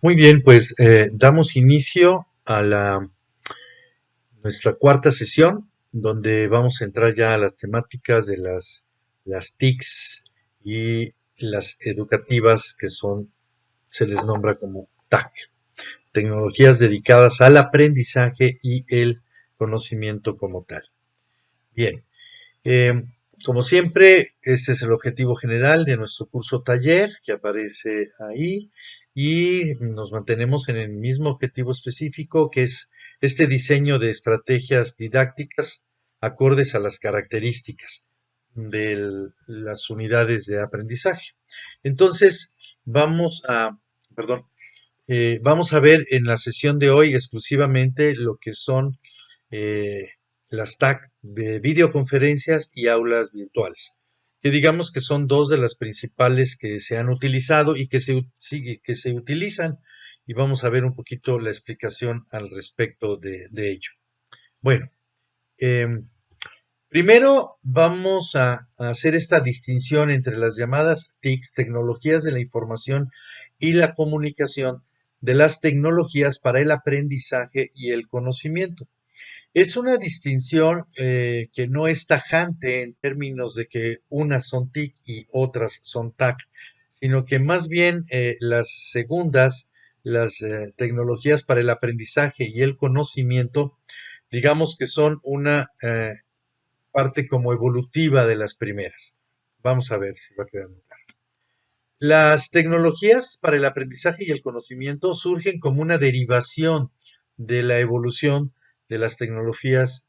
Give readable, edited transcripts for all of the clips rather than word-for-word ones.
Muy bien, pues damos inicio a nuestra cuarta sesión, donde vamos a entrar ya a las temáticas de las TICs y las educativas que se les nombra como TAC, tecnologías dedicadas al aprendizaje y el conocimiento como tal. Bien, eh, como siempre, este es el objetivo general de nuestro curso taller que aparece ahí y nos mantenemos en el mismo objetivo específico que es este diseño de estrategias didácticas acordes a las características de las unidades de aprendizaje. Entonces, vamos a, perdón, vamos a ver en la sesión de hoy exclusivamente lo que son eh, las TAC de videoconferencias y aulas virtuales, que digamos que son dos de las principales que se han utilizado y que se utilizan, y vamos a ver un poquito la explicación al respecto de ello. Bueno, em, primero vamos a hacer esta distinción entre las llamadas TICs, tecnologías de la información y la comunicación, de las tecnologías para el aprendizaje y el conocimiento. Es una distinción que no es tajante en términos de que unas son TIC y otras son TAC, sino que más bien las segundas, las tecnologías para el aprendizaje y el conocimiento, digamos que son una parte como evolutiva de las primeras. Vamos a ver si va quedando claro. Las tecnologías para el aprendizaje y el conocimiento surgen como una derivación de la evolución de las tecnologías,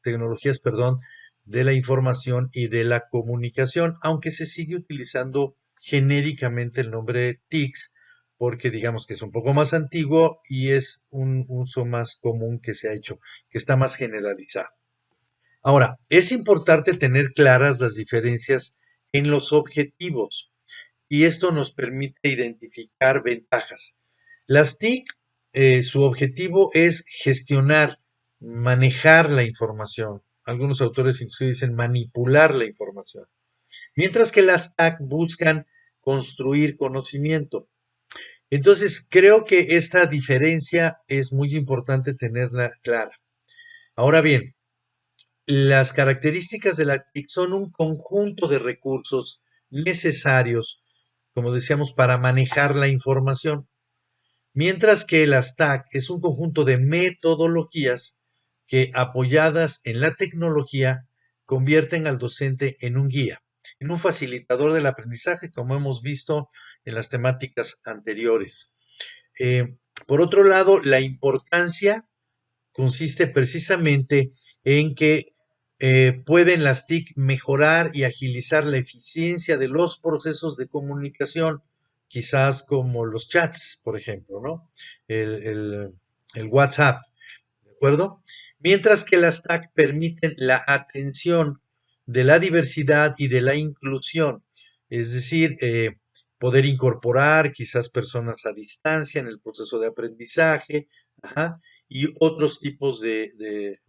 de la información y de la comunicación, aunque se sigue utilizando genéricamente el nombre TICS, porque digamos que es un poco más antiguo y es un uso más común que se ha hecho, que está más generalizado. Ahora, es importante tener claras las diferencias en los objetivos y esto nos permite identificar ventajas. Las TIC, su objetivo es gestionar, manejar la información. Algunos autores inclusive dicen manipular la información. Mientras que las TAC buscan construir conocimiento. Entonces, creo que esta diferencia es muy importante tenerla clara. Ahora bien, las características de la TIC son un conjunto de recursos necesarios, como decíamos, para manejar la información, mientras que las TAC es un conjunto de metodologías que, apoyadas en la tecnología, convierten al docente en un guía, en un facilitador del aprendizaje, como hemos visto en las temáticas anteriores. Eh, por otro lado, la importancia consiste precisamente en que pueden las TIC mejorar y agilizar la eficiencia de los procesos de comunicación, quizás como los chats, por ejemplo, ¿no? El, el, el WhatsApp, ¿de acuerdo? Mientras que las TAC permiten la atención de la diversidad y de la inclusión, es decir, poder incorporar quizás personas a distancia en el proceso de aprendizaje, ajá, y otros tipos de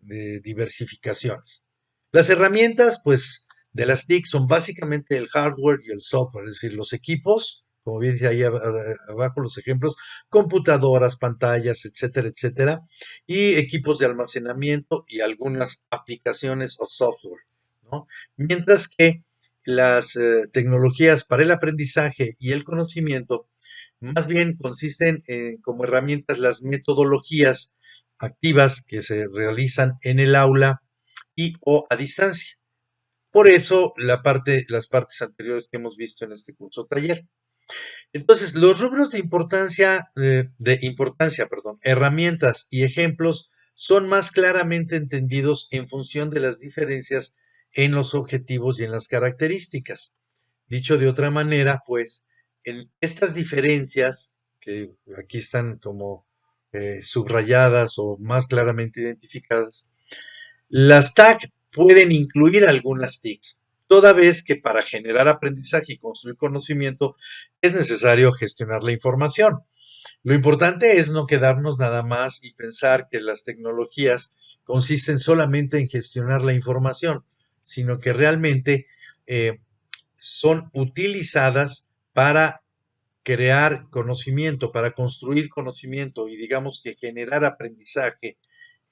diversificaciones. Las herramientas, pues, de las TIC son básicamente el hardware y el software, es decir, los equipos, como bien dice ahí abajo los ejemplos, computadoras, pantallas, etcétera, etcétera, y equipos de almacenamiento y algunas aplicaciones o software, ¿no? Mientras que las tecnologías para el aprendizaje y el conocimiento más bien consisten en, como herramientas, las metodologías activas que se realizan en el aula y o a distancia. Por eso las partes anteriores que hemos visto en este curso taller. Entonces, los rubros de importancia, herramientas y ejemplos son más claramente entendidos en función de las diferencias en los objetivos y en las características. Dicho de otra manera, pues, en estas diferencias, que aquí están como subrayadas o más claramente identificadas, las TAC pueden incluir algunas TICs, toda vez que para generar aprendizaje y construir conocimiento es necesario gestionar la información. Lo importante es no quedarnos nada más y pensar que las tecnologías consisten solamente en gestionar la información, sino que realmente eh, son utilizadas para crear conocimiento, para construir conocimiento y digamos que generar aprendizaje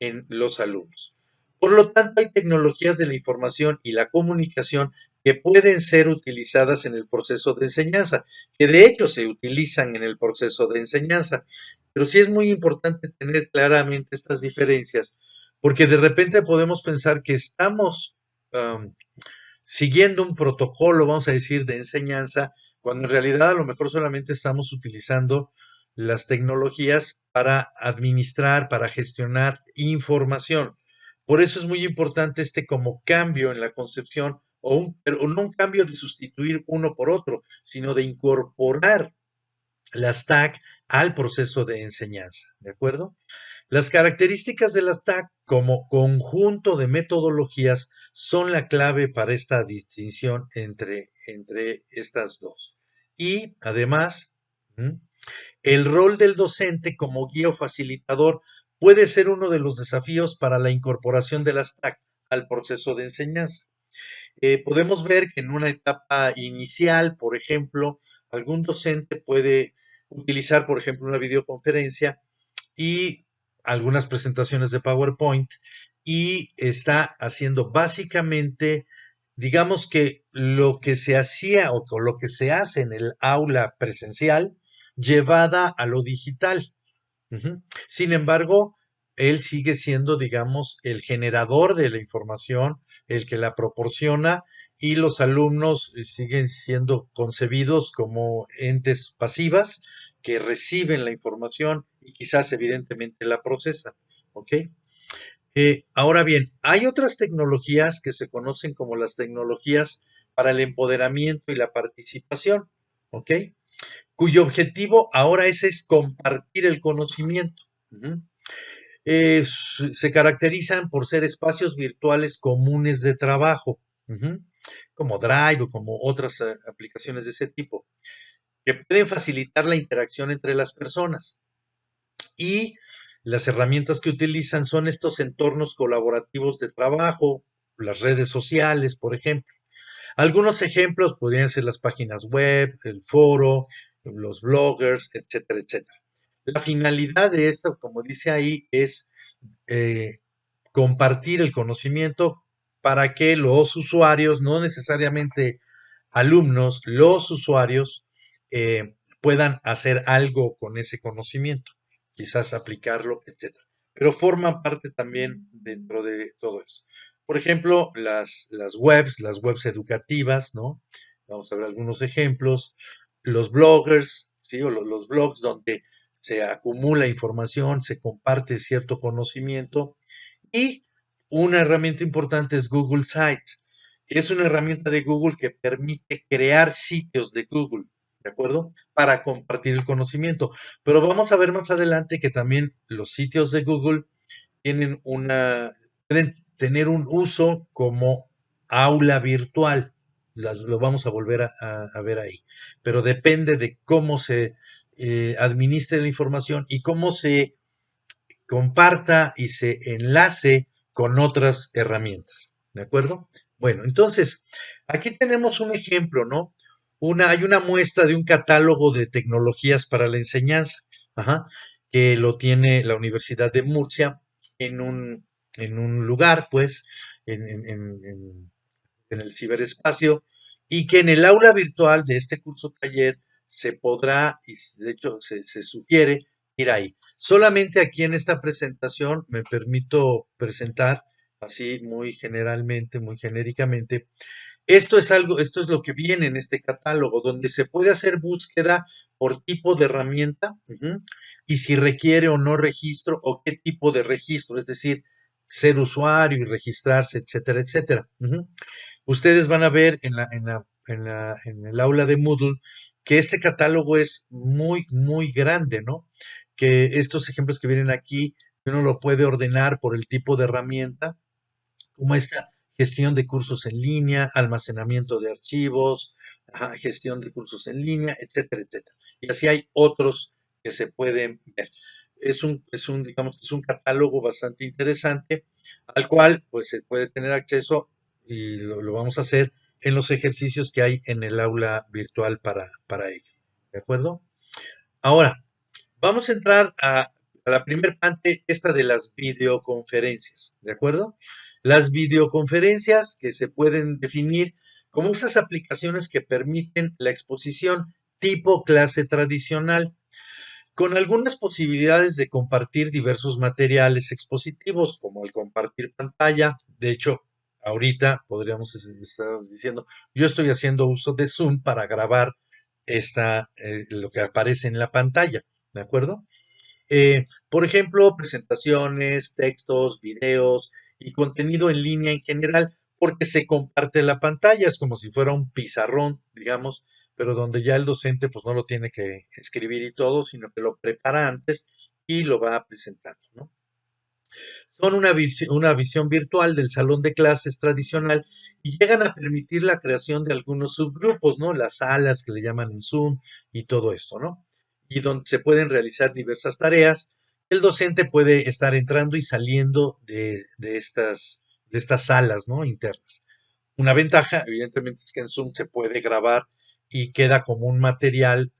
en los alumnos. Por lo tanto, hay tecnologías de la información y la comunicación que pueden ser utilizadas en el proceso de enseñanza, que de hecho se utilizan en el proceso de enseñanza. Pero sí es muy importante tener claramente estas diferencias, porque de repente podemos pensar que estamos um, siguiendo un protocolo, vamos a decir, de enseñanza, cuando en realidad a lo mejor solamente estamos utilizando las tecnologías para administrar, para gestionar información. Por eso es muy importante este como cambio en la concepción, pero no un cambio de sustituir uno por otro, sino de incorporar las TAC al proceso de enseñanza, ¿de acuerdo? Las características de las TAC como conjunto de metodologías son la clave para esta distinción entre estas dos. Y además, el rol del docente como guía o facilitador puede ser uno de los desafíos para la incorporación de las TAC al proceso de enseñanza. Podemos ver que en una etapa inicial, por ejemplo, algún docente puede utilizar, por ejemplo, una videoconferencia y algunas presentaciones de PowerPoint y está haciendo básicamente, digamos que lo que se hacía o lo que se hace en el aula presencial llevada a lo digital. Ujú. Sin embargo, él sigue siendo, digamos, el generador de la información, el que la proporciona y los alumnos siguen siendo concebidos como entes pasivas que reciben la información y quizás evidentemente la procesan. ¿Ok? Ahora bien, hay otras tecnologías que se conocen como las tecnologías para el empoderamiento y la participación. ¿Ok? Cuyo objetivo ahora es compartir el conocimiento. Ujú. Se caracterizan por ser espacios virtuales comunes de trabajo, ujú, como Drive o como otras aplicaciones de ese tipo, que pueden facilitar la interacción entre las personas. Y las herramientas que utilizan son estos entornos colaborativos de trabajo, las redes sociales, por ejemplo. Algunos ejemplos podrían ser las páginas web, el foro, los bloggers, etcétera, etcétera. La finalidad de esto, como dice ahí, es eh, compartir el conocimiento para que los usuarios, no necesariamente alumnos, los usuarios puedan hacer algo con ese conocimiento, quizás aplicarlo, etcétera. Pero forman parte también dentro de todo eso. Por ejemplo, las webs educativas, ¿no? Vamos a ver algunos ejemplos. Los bloggers, ¿sí? O los blogs donde se acumula información, se comparte cierto conocimiento. Y una herramienta importante es Google Sites, que es una herramienta de Google que permite crear sitios de Google, ¿de acuerdo? Para compartir el conocimiento. Pero vamos a ver más adelante que también los sitios de Google pueden tener un uso como aula virtual. Lo vamos a volver a ver ahí. Pero depende de cómo se administre la información y cómo se comparta y se enlace con otras herramientas. ¿De acuerdo? Bueno, entonces, aquí tenemos un ejemplo, ¿no? Hay una muestra de un catálogo de tecnologías para la enseñanza, ajá, que lo tiene la Universidad de Murcia en un lugar, pues, en el ciberespacio, y que en el aula virtual de este curso taller se podrá, y de hecho se sugiere ir ahí. Solamente aquí en esta presentación me permito presentar, así muy generalmente, muy genéricamente, esto es lo que viene en este catálogo, donde se puede hacer búsqueda por tipo de herramienta, y si requiere o no registro o qué tipo de registro, es decir, ser usuario y registrarse, etcétera, etcétera. Ustedes van a ver en el aula de Moodle que este catálogo es muy, muy grande, ¿no? Que estos ejemplos que vienen aquí, uno lo puede ordenar por el tipo de herramienta, como esta gestión de cursos en línea, almacenamiento de archivos, gestión de cursos en línea, etcétera, etcétera. Y así hay otros que se pueden ver. Digamos, es un catálogo bastante interesante al cual pues se puede tener acceso y lo vamos a hacer en los ejercicios que hay en el aula virtual para ello. ¿de acuerdo? Ahora, vamos a entrar a la primera parte, esta de las videoconferencias, ¿de acuerdo? Las videoconferencias que se pueden definir como esas aplicaciones que permiten la exposición tipo clase tradicional, con algunas posibilidades de compartir diversos materiales expositivos, como el compartir pantalla. De hecho, ahorita podríamos estar diciendo, yo estoy haciendo uso de Zoom para grabar lo que aparece en la pantalla, ¿de acuerdo? Por ejemplo, presentaciones, textos, videos y contenido en línea en general, porque se comparte la pantalla, es como si fuera un pizarrón, digamos, pero donde ya el docente pues no lo tiene que escribir y todo, sino que lo prepara antes y lo va presentando, ¿no? Son una visión virtual del salón de clases tradicional y llegan a permitir la creación de algunos subgrupos, ¿no? Las salas que le llaman en Zoom y todo esto, ¿no? Y donde se pueden realizar diversas tareas. El docente puede estar entrando y saliendo de estas salas, ¿no? Internas. Una ventaja, evidentemente, es que en Zoom se puede grabar y queda como un material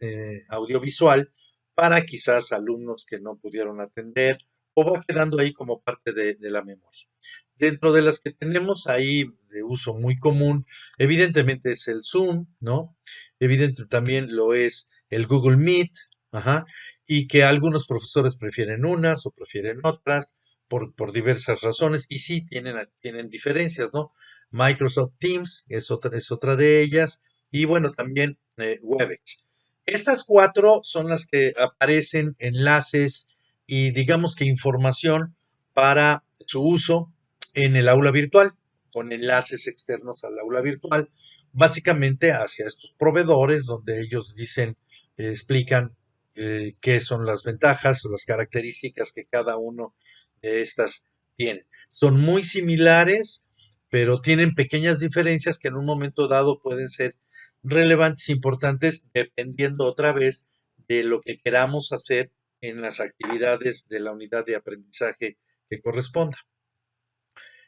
audiovisual para quizás alumnos que no pudieron atender o va quedando ahí como parte de la memoria. Dentro de las que tenemos ahí de uso muy común, evidentemente es el Zoom, ¿no? Evidente también lo es el Google Meet, ajá, y que algunos profesores prefieren unas o prefieren otras por diversas razones, y sí tienen diferencias, ¿no? Microsoft Teams es otra de ellas, y bueno, también Webex. Estas cuatro son las que aparecen enlaces y digamos que información para su uso en el aula virtual, con enlaces externos al aula virtual, básicamente hacia estos proveedores donde ellos dicen, explican qué son las ventajas o las características que cada uno de estas tiene. Son muy similares, pero tienen pequeñas diferencias que en un momento dado pueden ser relevantes, importantes, dependiendo otra vez de lo que queramos hacer en las actividades de la unidad de aprendizaje que corresponda.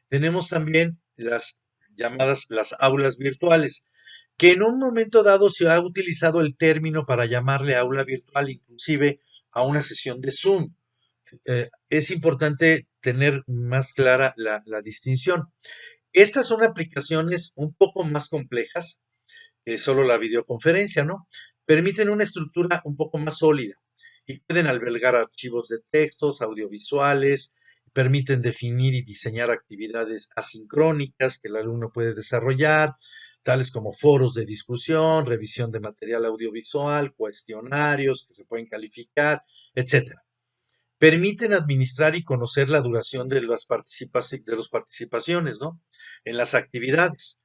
Tenemos también las llamadas las aulas virtuales, que en un momento dado se ha utilizado el término para llamarle aula virtual, inclusive a una sesión de Zoom. Es importante tener más clara la distinción. Estas son aplicaciones un poco más complejas que solo la videoconferencia, ¿no? Permiten una estructura un poco más sólida y pueden albergar archivos de textos, audiovisuales, permiten definir y diseñar actividades asincrónicas que el alumno puede desarrollar, tales como foros de discusión, revisión de material audiovisual, cuestionarios que se pueden calificar, etcétera. Permiten administrar y conocer la duración de las participaciones, ¿no? En las actividades.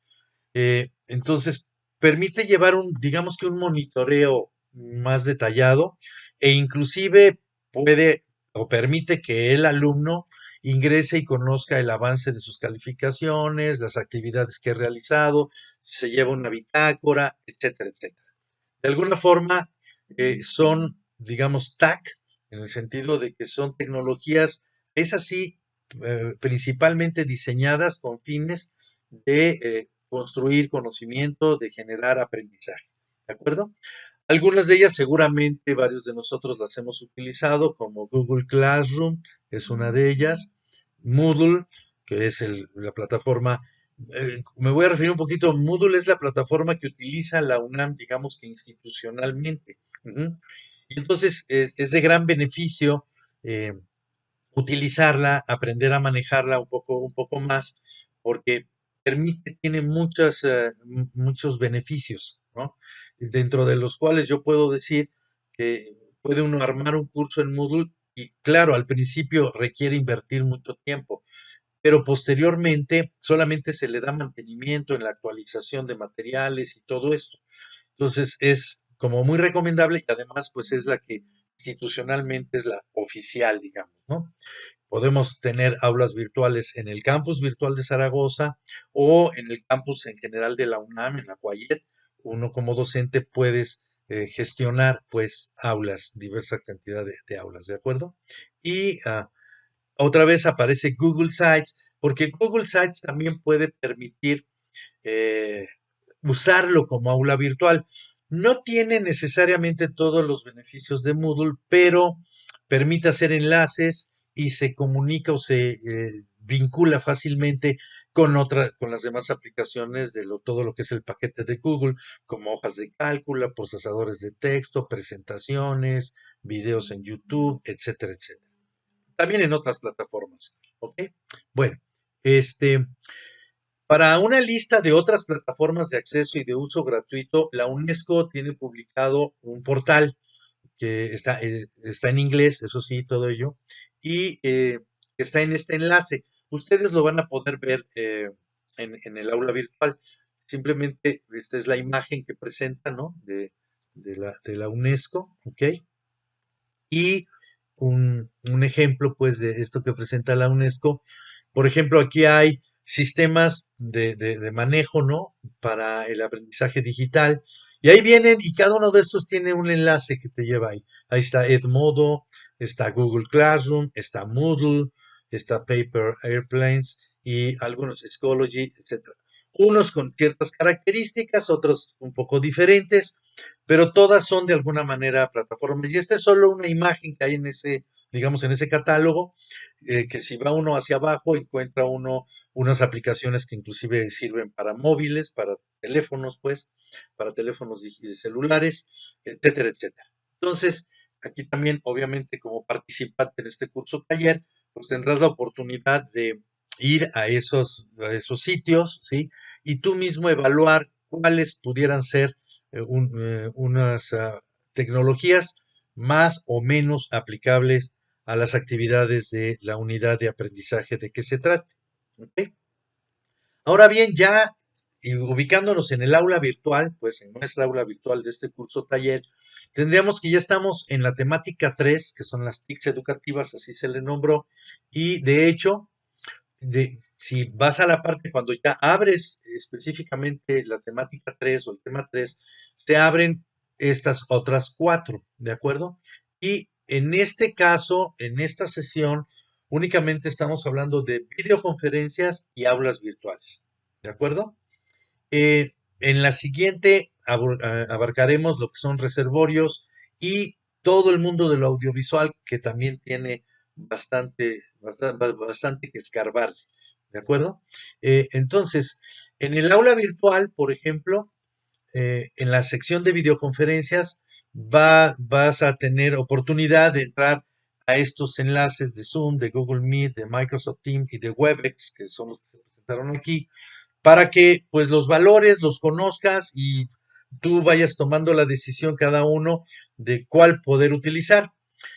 Entonces, permite llevar digamos que un monitoreo más detallado e inclusive puede o permite que el alumno ingrese y conozca el avance de sus calificaciones, las actividades que he realizado, se lleva una bitácora, etcétera, etcétera. De alguna forma, son, digamos, TAC, en el sentido de que son tecnologías, es así, principalmente diseñadas con fines de construir conocimiento, de generar aprendizaje. ¿De acuerdo? Algunas de ellas seguramente varios de nosotros las hemos utilizado, como Google Classroom es una de ellas, Moodle, que es la plataforma, me voy a referir un poquito, Moodle es la plataforma que utiliza la UNAM, digamos que institucionalmente. Ujú. Y entonces es de gran beneficio eh, utilizarla, aprender a manejarla un poco más, porque tiene muchos beneficios, ¿no? Dentro de los cuales yo puedo decir que puede uno armar un curso en Moodle y claro, al principio requiere invertir mucho tiempo, pero posteriormente solamente se le da mantenimiento en la actualización de materiales y todo esto. Entonces es como muy recomendable y además pues es la que institucionalmente es la oficial, digamos, ¿no? Podemos tener aulas virtuales en el campus virtual de Zaragoza o en el campus en general de la UNAM, en la Cuayet. Uno como docente puedes gestionar pues aulas, diversa cantidad de aulas, ¿de acuerdo? Y otra vez aparece Google Sites, porque Google Sites también puede permitir eh, usarlo como aula virtual. No tiene necesariamente todos los beneficios de Moodle, pero permite hacer enlaces y se comunica o se vincula fácilmente con las demás aplicaciones de todo lo que es el paquete de Google, como hojas de cálculo, procesadores de texto, presentaciones, videos en YouTube, etcétera, etcétera. También en otras plataformas, ¿ok? Bueno, este, para una lista de otras plataformas de acceso y de uso gratuito, la UNESCO tiene publicado un portal que está en inglés, eso sí, todo ello, y está en este enlace. Ustedes lo van a poder ver en el aula virtual. Simplemente esta es la imagen que presenta, ¿no? De la UNESCO, ¿ok? Y un ejemplo, pues, de esto que presenta la UNESCO. Por ejemplo, aquí hay sistemas de manejo, ¿no? Para el aprendizaje digital. Y ahí vienen, y cada uno de estos tiene un enlace que te lleva ahí. Ahí está Edmodo, está Google Classroom, está Moodle, está Paper Airplanes y algunos Schoology, etcétera. Unos con ciertas características, otros un poco diferentes, pero todas son de alguna manera plataformas. Y esta es solo una imagen que hay en ese, digamos, en ese catálogo, que si va uno hacia abajo encuentra uno unas aplicaciones que inclusive sirven para móviles, para teléfonos, pues, para teléfonos celulares, etcétera, etcétera. Entonces, aquí también, obviamente, como participante en este curso taller, pues tendrás la oportunidad de ir a esos sitios, ¿sí? Y tú mismo evaluar cuáles pudieran ser unas tecnologías más o menos aplicables a las actividades de la unidad de aprendizaje de que se trate. ¿Ok? Ahora bien, ya ubicándonos en el aula virtual, pues en nuestra aula virtual de este curso taller, tendríamos que ya estamos en la temática 3, que son las TICs educativas, así se le nombró, y de hecho, si vas a la parte cuando ya abres específicamente la temática 3 o el tema 3, se abren estas otras cuatro, ¿de acuerdo? Y en este caso, en esta sesión, únicamente estamos hablando de videoconferencias y aulas virtuales, ¿de acuerdo? En la siguiente abarcaremos lo que son reservorios y todo el mundo de lo audiovisual que también tiene bastante que escarbar, ¿de acuerdo? Entonces, en el aula virtual, por ejemplo, en la sección de videoconferencias vas a tener oportunidad de entrar a estos enlaces de Zoom, de Google Meet, de Microsoft Teams y de Webex, que son los que se presentaron aquí, para que pues los valores los conozcas y tú vayas tomando la decisión cada uno de cuál poder utilizar.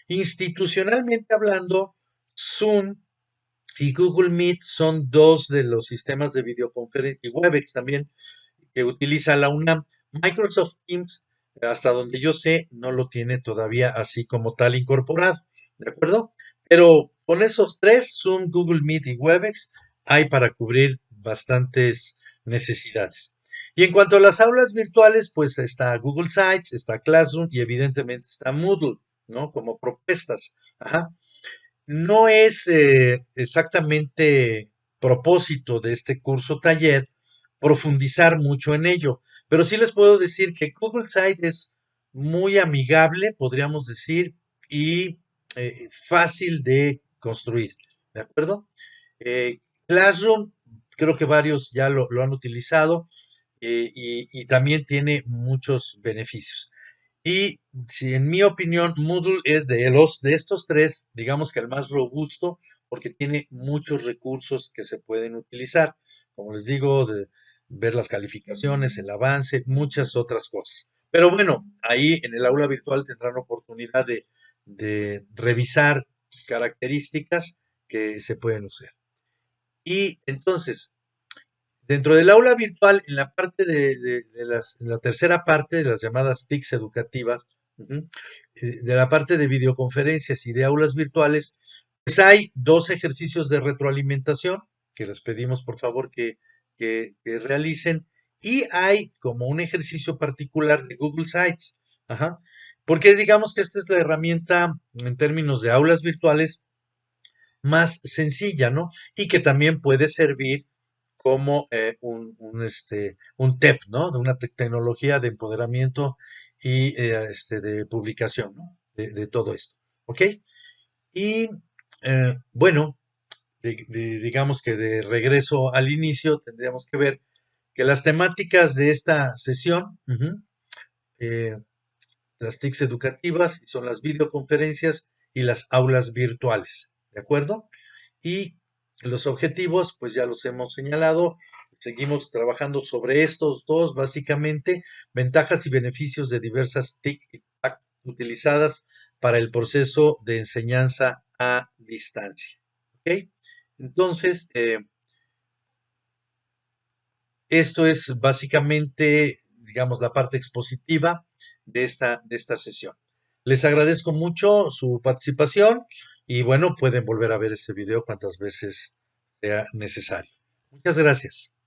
Institucionalmente hablando, Zoom y Google Meet son dos de los sistemas de videoconferencia y Webex también que utiliza la UNAM. Microsoft Teams, hasta donde yo sé, no lo tiene todavía así como tal incorporado, ¿de acuerdo? Pero con esos tres, Zoom, Google Meet y Webex, hay para cubrir bastantes necesidades. Y en cuanto a las aulas virtuales, pues está Google Sites, está Classroom y evidentemente está Moodle, ¿no? Como propuestas. Ajá. No es exactamente propósito de este curso taller profundizar mucho en ello, pero sí les puedo decir que Google Site es muy amigable, podríamos decir, y fácil de construir, ¿de acuerdo? Classroom, creo que varios ya lo han utilizado y también tiene muchos beneficios. Y si en mi opinión, Moodle es de estos tres, digamos que el más robusto, porque tiene muchos recursos que se pueden utilizar. Como les digo, de ver las calificaciones, el avance, muchas otras cosas. Pero bueno, ahí en el aula virtual tendrán oportunidad de revisar características que se pueden usar. Y entonces, dentro del aula virtual, en la parte en la tercera parte de las llamadas TICs educativas, de la parte de videoconferencias y de aulas virtuales, pues hay dos ejercicios de retroalimentación que les pedimos por favor que realicen y hay como un ejercicio particular de Google Sites, ajá, porque digamos que esta es la herramienta en términos de aulas virtuales más sencilla, ¿no? Y que también puede servir como un TEP, ¿no? De una tecnología de empoderamiento y de publicación, ¿no? De todo esto. ¿Ok? Y bueno, digamos que de regreso al inicio, tendríamos que ver que las temáticas de esta sesión, eh, las TICs educativas, son las videoconferencias y las aulas virtuales, ¿de acuerdo? Y los objetivos, pues ya los hemos señalado, seguimos trabajando sobre estos dos, básicamente, ventajas y beneficios de diversas TIC y TAC utilizadas para el proceso de enseñanza a distancia. ¿Ok? Entonces, esto es básicamente, digamos, la parte expositiva de esta sesión. Les agradezco mucho su participación y bueno, pueden volver a ver este video cuantas veces sea necesario. Muchas gracias.